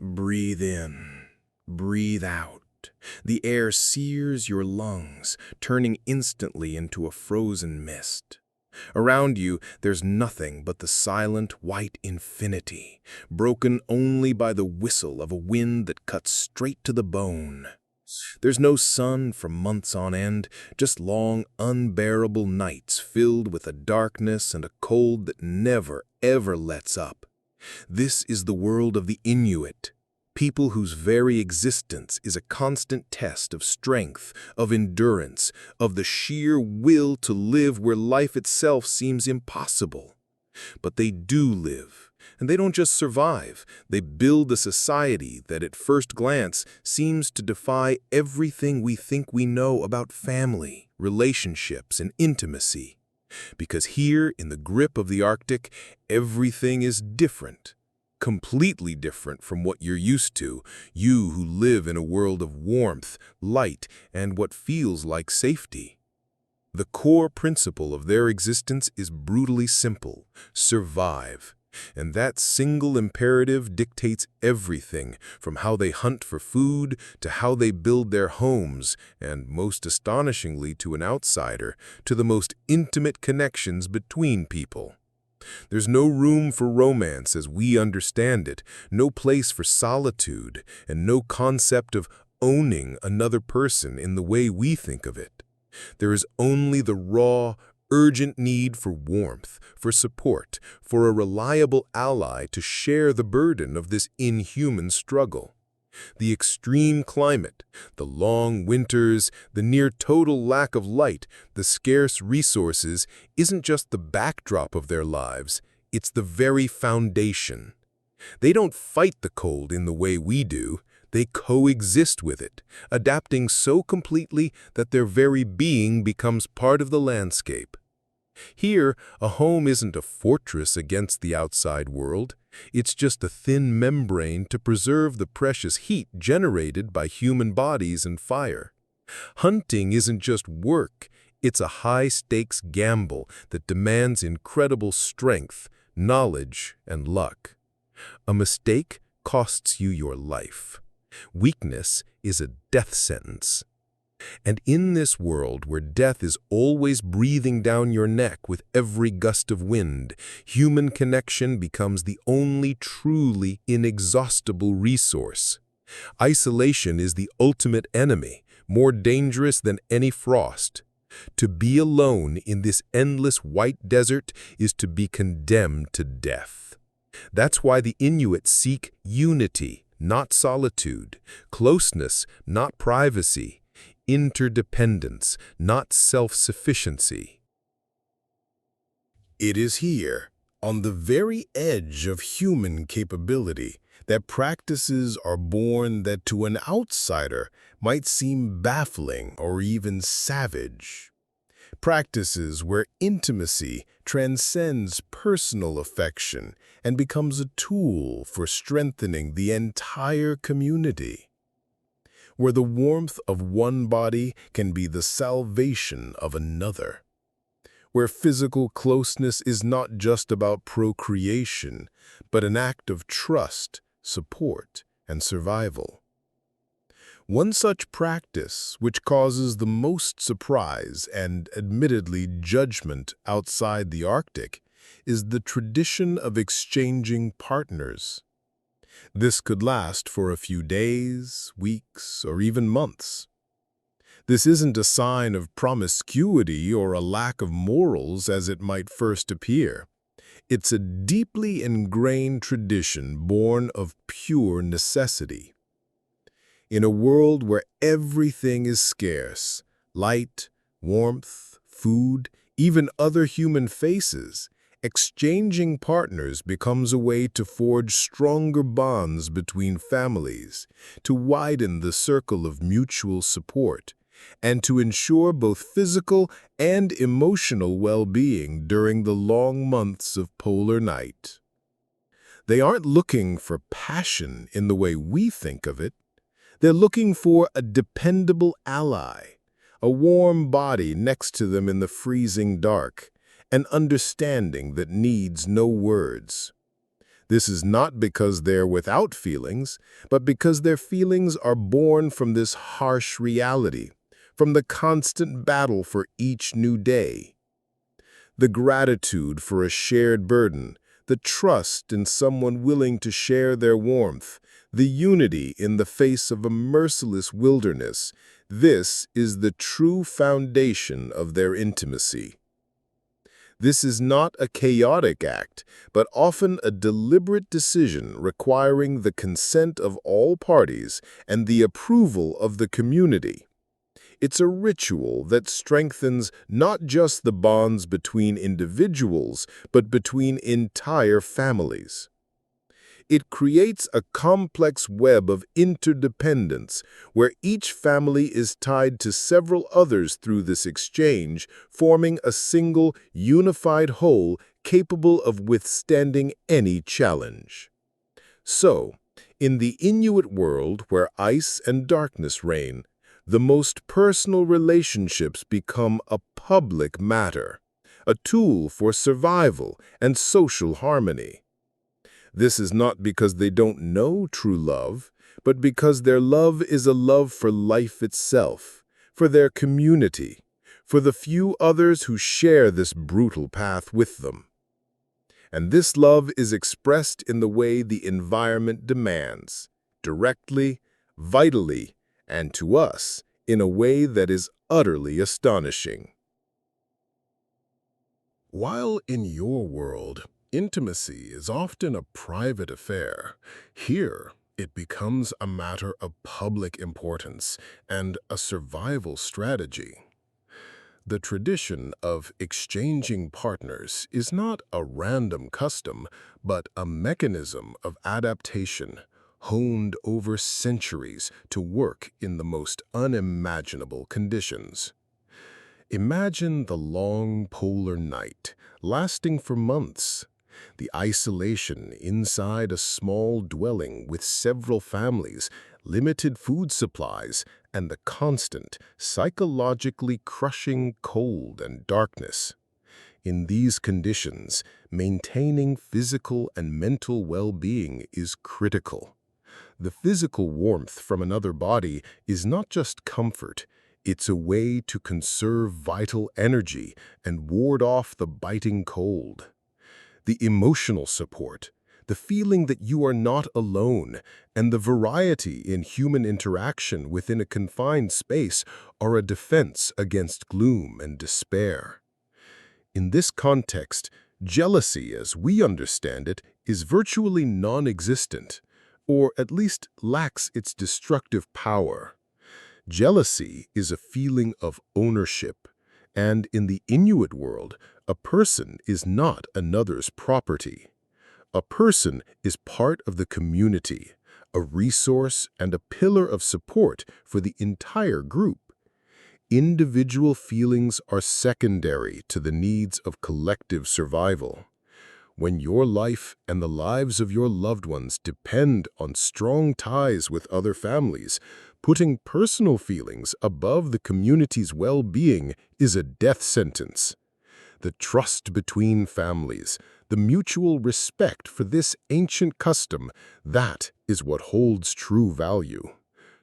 Breathe in, breathe out. The air sears your lungs, turning instantly into a frozen mist. Around you, there's nothing but the silent white infinity, broken only by the whistle of a wind that cuts straight to the bone. There's no sun for months on end, just long, unbearable nights filled with a darkness and a cold that never, ever lets up. This is the world of the Inuit, people whose very existence is a constant test of strength, of endurance, of the sheer will to live where life itself seems impossible. But they do live, and they don't just survive. They build a society that at first glance seems to defy everything we think we know about family, relationships, and intimacy. Because here, in the grip of the Arctic, everything is different. Completely different from what you're used to, you who live in a world of warmth, light, and what feels like safety. The core principle of their existence is brutally simple: survive. And that single imperative dictates everything, from how they hunt for food to how they build their homes, and most astonishingly to an outsider, to the most intimate connections between people. There's no room for romance as we understand it, no place for solitude, and no concept of owning another person in the way we think of it. There is only the raw, urgent need for warmth, for support, for a reliable ally to share the burden of this inhuman struggle. The extreme climate, the long winters, the near-total lack of light, the scarce resources isn't just the backdrop of their lives, it's the very foundation. They don't fight the cold in the way we do. They coexist with it, adapting so completely that their very being becomes part of the landscape. Here, a home isn't a fortress against the outside world. It's just a thin membrane to preserve the precious heat generated by human bodies and fire. Hunting isn't just work. It's a high-stakes gamble that demands incredible strength, knowledge, and luck. A mistake costs you your life. Weakness is a death sentence. And in this world where death is always breathing down your neck with every gust of wind, human connection becomes the only truly inexhaustible resource. Isolation is the ultimate enemy, more dangerous than any frost. To be alone in this endless white desert is to be condemned to death. That's why the Inuit seek unity, not solitude, closeness, not privacy, interdependence, not self-sufficiency. It is here, on the very edge of human capability, that practices are born that to an outsider might seem baffling or even savage. Practices where intimacy transcends personal affection and becomes a tool for strengthening the entire community. Where the warmth of one body can be the salvation of another. Where physical closeness is not just about procreation, but an act of trust, support, and survival. One such practice, which causes the most surprise and admittedly judgment outside the Arctic, is the tradition of exchanging partners. This could last for a few days, weeks, or even months. This isn't a sign of promiscuity or a lack of morals as it might first appear. It's a deeply ingrained tradition born of pure necessity. In a world where everything is scarce, light, warmth, food, even other human faces, exchanging partners becomes a way to forge stronger bonds between families, to widen the circle of mutual support, and to ensure both physical and emotional well-being during the long months of polar night. They aren't looking for passion in the way we think of it. They're looking for a dependable ally, a warm body next to them in the freezing dark, an understanding that needs no words. This is not because they're without feelings, but because their feelings are born from this harsh reality, from the constant battle for each new day. The gratitude for a shared burden, the trust in someone willing to share their warmth, the unity in the face of a merciless wilderness, this is the true foundation of their intimacy. This is not a chaotic act, but often a deliberate decision requiring the consent of all parties and the approval of the community. It's a ritual that strengthens not just the bonds between individuals, but between entire families. It creates a complex web of interdependence where each family is tied to several others through this exchange, forming a single, unified whole capable of withstanding any challenge. So, in the Inuit world where ice and darkness reign, the most personal relationships become a public matter, a tool for survival and social harmony. This is not because they don't know true love, but because their love is a love for life itself, for their community, for the few others who share this brutal path with them. And this love is expressed in the way the environment demands, directly, vitally, and to us, in a way that is utterly astonishing. While in your world, intimacy is often a private affair, here it becomes a matter of public importance and a survival strategy. The tradition of exchanging partners is not a random custom, but a mechanism of adaptation, honed over centuries to work in the most unimaginable conditions. Imagine the long polar night, lasting for months, the isolation inside a small dwelling with several families, limited food supplies, and the constant, psychologically crushing cold and darkness. In these conditions, maintaining physical and mental well-being is critical. The physical warmth from another body is not just comfort, it's a way to conserve vital energy and ward off the biting cold. The emotional support, the feeling that you are not alone, and the variety in human interaction within a confined space are a defense against gloom and despair. In this context, jealousy, as we understand it, is virtually non-existent, or at least lacks its destructive power. Jealousy is a feeling of ownership, and in the Inuit world, a person is not another's property. A person is part of the community, a resource and a pillar of support for the entire group. Individual feelings are secondary to the needs of collective survival. When your life and the lives of your loved ones depend on strong ties with other families, putting personal feelings above the community's well-being is a death sentence. The trust between families, the mutual respect for this ancient custom, that is what holds true value.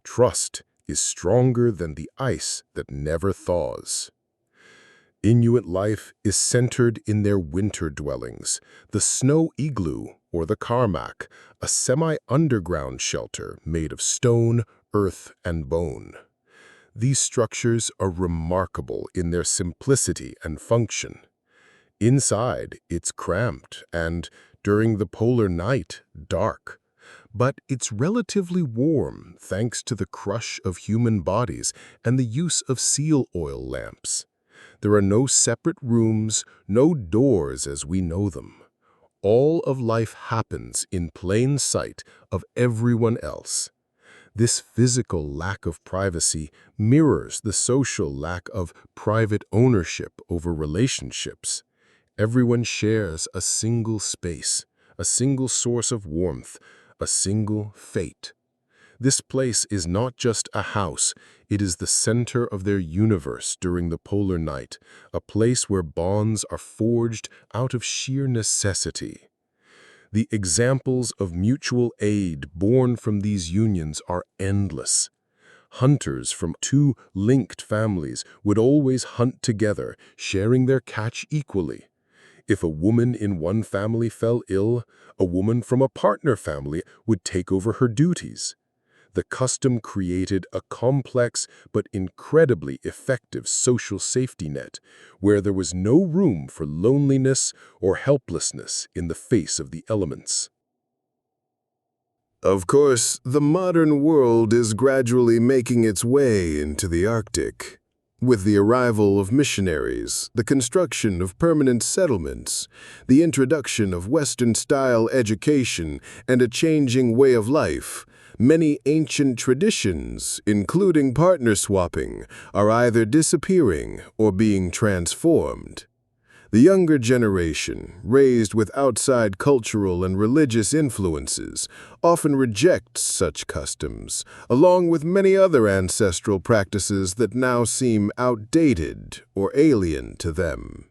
Trust is stronger than the ice that never thaws. Inuit life is centered in their winter dwellings, the snow igloo or the karmak, a semi-underground shelter made of stone, earth, and bone. These structures are remarkable in their simplicity and function. Inside, it's cramped and, during the polar night, dark. But it's relatively warm thanks to the crush of human bodies and the use of seal oil lamps. There are no separate rooms, no doors as we know them. All of life happens in plain sight of everyone else. This physical lack of privacy mirrors the social lack of private ownership over relationships. Everyone shares a single space, a single source of warmth, a single fate. This place is not just a house, it is the center of their universe during the polar night, a place where bonds are forged out of sheer necessity. The examples of mutual aid born from these unions are endless. Hunters from two linked families would always hunt together, sharing their catch equally. If a woman in one family fell ill, a woman from a partner family would take over her duties. The custom created a complex but incredibly effective social safety net, where there was no room for loneliness or helplessness in the face of the elements. Of course, the modern world is gradually making its way into the Arctic. With the arrival of missionaries, the construction of permanent settlements, the introduction of Western-style education, and a changing way of life, many ancient traditions, including partner swapping, are either disappearing or being transformed. The younger generation, raised with outside cultural and religious influences, often rejects such customs, along with many other ancestral practices that now seem outdated or alien to them.